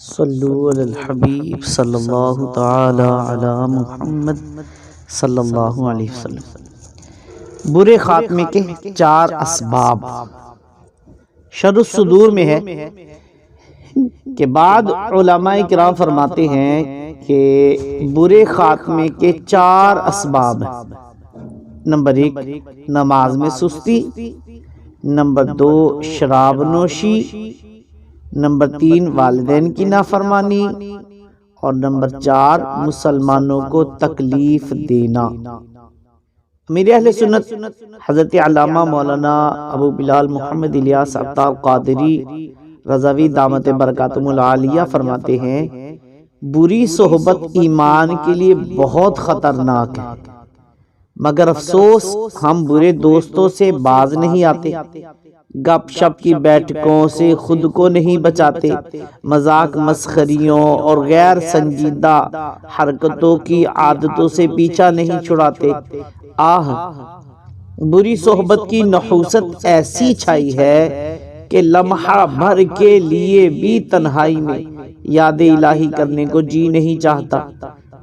صلو علی الحبیب صلی اللہ تعالی علی محمد صلی اللہ علیہ وسلم۔ برے خاتمے کے 4 اسباب۔ شرح الصدور میں ہے کہ بعد علماء کرام فرماتے ہیں کہ برے خاتمے کے 4 اسباب ہیں۔ نمبر 1 نماز میں سستی، نمبر 2 شراب نوشی، نمبر 3 والدین کی نافرمانی، اور نمبر 4 مسلمانوں کو تکلیف دینا۔ امیر اہل سنت حضرت علامہ مولانا ابو بلال محمد الیاس عطار قادری رضوی دامت برکاتہم العالیہ فرماتے ہیں، بری صحبت ایمان کے لیے بہت خطرناک ہے، مگر افسوس ہم برے دوستوں سے باز نہیں آتے، گپ شپ کی بیٹھکوں سے خود کو نہیں بچاتے، مذاق مسخریوں اور غیر سنجیدہ حرکتوں کی عادتوں سے پیچھا نہیں چھڑاتے۔ بری صحبت کی نحوست ایسی چھائی ہے کہ لمحہ بھر کے لیے بھی تنہائی میں یاد الہی کرنے کو جی نہیں چاہتا۔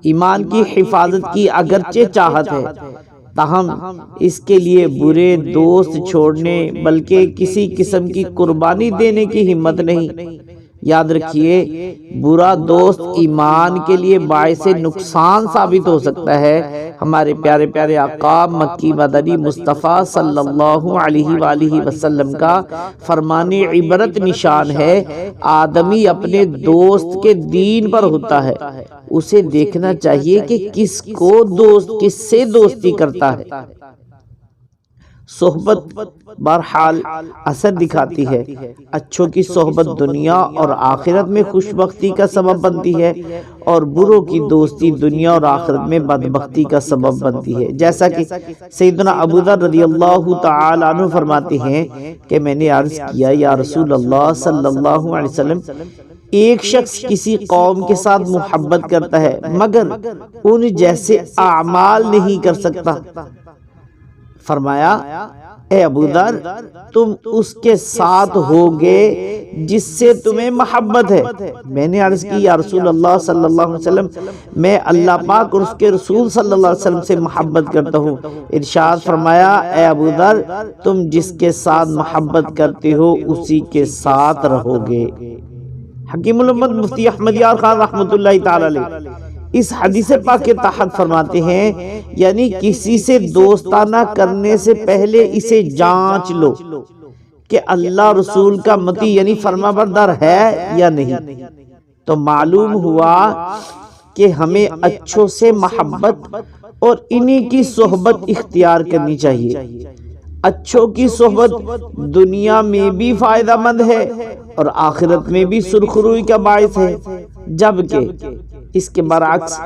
ایمان کی حفاظت کی اگرچہ چاہت ہے، تاہم اس کے لیے برے دوست چھوڑنے بلکہ کسی قسم کی قربانی دینے کی ہمت نہیں۔ یاد رکھیے، برا دوست ایمان کے لیے باعث نقصان ثابت ہو سکتا ہے۔ ہمارے پیارے پیارے آقا مکی مدنی مصطفیٰ صلی اللہ علیہ وآلہ وسلم کا فرمان عبرت نشان ہے، آدمی اپنے دوست کے دین پر ہوتا ہے، اسے دیکھنا چاہیے کہ کس سے دوستی کرتا ہے۔ صحبت بہرحال اثر دکھاتی ہے۔ اچھوں کی صحبت دنیا اور آخرت میں خوش بختی کا سبب بنتی ہے، اور بروں کی دوستی دنیا اور آخرت میں بدبختی کا سبب بنتی ہے۔ جیسا کہ سیدنا ابو ذر رضی اللہ تعالی عنہ فرماتے ہیں کہ میں نے عرض کیا، یا رسول اللہ صلی اللہ علیہ وسلم، ایک شخص کسی قوم کے ساتھ محبت کرتا ہے مگر ان جیسے اعمال نہیں کر سکتا۔ فرمایا، اے ابو ذر، تم اس کے ساتھ ہوگے جس سے تمہیں محبت ہے۔ میں نے عرض کی، یا رسول اللہ صلی اللہ علیہ وسلم، میں اللہ پاک اور اس کے رسول صلی اللہ علیہ وسلم سے محبت کرتا ہوں۔ ارشاد فرمایا، اے ابو ذر، تم جس کے ساتھ محبت کرتے ہو اسی کے ساتھ رہو گے۔ حکیم الامت مفتی احمد یار خان رحمۃ اللہ تعالی علیہ اس حدیث پاک کے تحت فرماتے ہیں، یعنی کسی سے دوستانہ کرنے سے پہلے اسے جانچ لو کہ اللہ رسول کا مطیع یعنی فرما بردار ہے یا نہیں۔ تو معلوم ہوا کہ ہمیں اچھوں سے محبت اور انہی کی صحبت اختیار کرنی چاہیے۔ اچھوں کی صحبت دنیا میں بھی فائدہ مند ہے اور آخرت میں بھی سرخروئی کا باعث ہے، جبکہ اس کے برعکس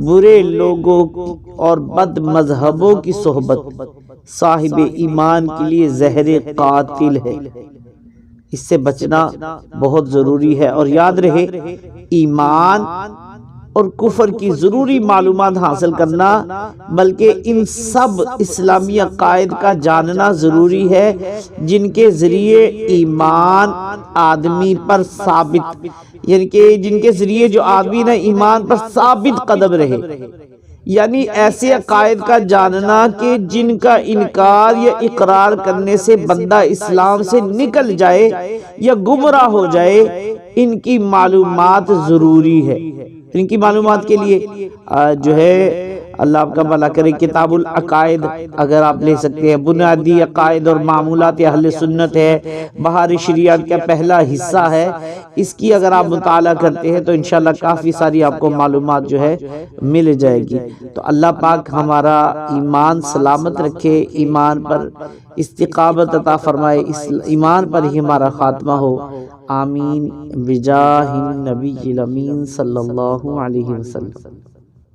برے لوگوں اور بد مذہبوں کی صحبت صاحب ایمان کے لیے زہر قاتل ہے۔ اس سے بچنا بہت ضروری ہے، اور یاد رہے، ایمان اور کفر کی ضروری معلومات حاصل کرنا بلکہ ان سب اسلامی عقائد کا جاننا ضروری ہے جن کے ذریعے ایمان آدمی پر ثابت، یعنی کہ جن کے ذریعے جو آدمی نہ ایمان پر ثابت قدم رہے، یعنی ایسے عقائد کا جاننا کہ جن کا انکار یا اقرار کرنے سے بندہ اسلام سے نکل جائے یا گمراہ ہو جائے، ان کی معلومات ضروری ہے۔ ان کی معلومات کے لیے جو ہے اللہ آپ کا بھلا کرے، کتاب العقائد اگر آپ لے سکتے ہیں، بنیادی عقائد اور معمولات اہل سنت ہے، بہار شریعت کا پہلا حصہ ہے۔ اس کی اگر آپ مطالعہ کرتے ہیں تو انشاءاللہ کافی ساری آپ کو معلومات جو ہے مل جائے گی۔ تو اللہ پاک ہمارا ایمان سلامت رکھے، ایمان پر استقامت عطا فرمائے، ایمان پر ہی ہمارا خاتمہ ہو، آمین بجاہ النبی الامین صلی اللہ علیہ وسلم۔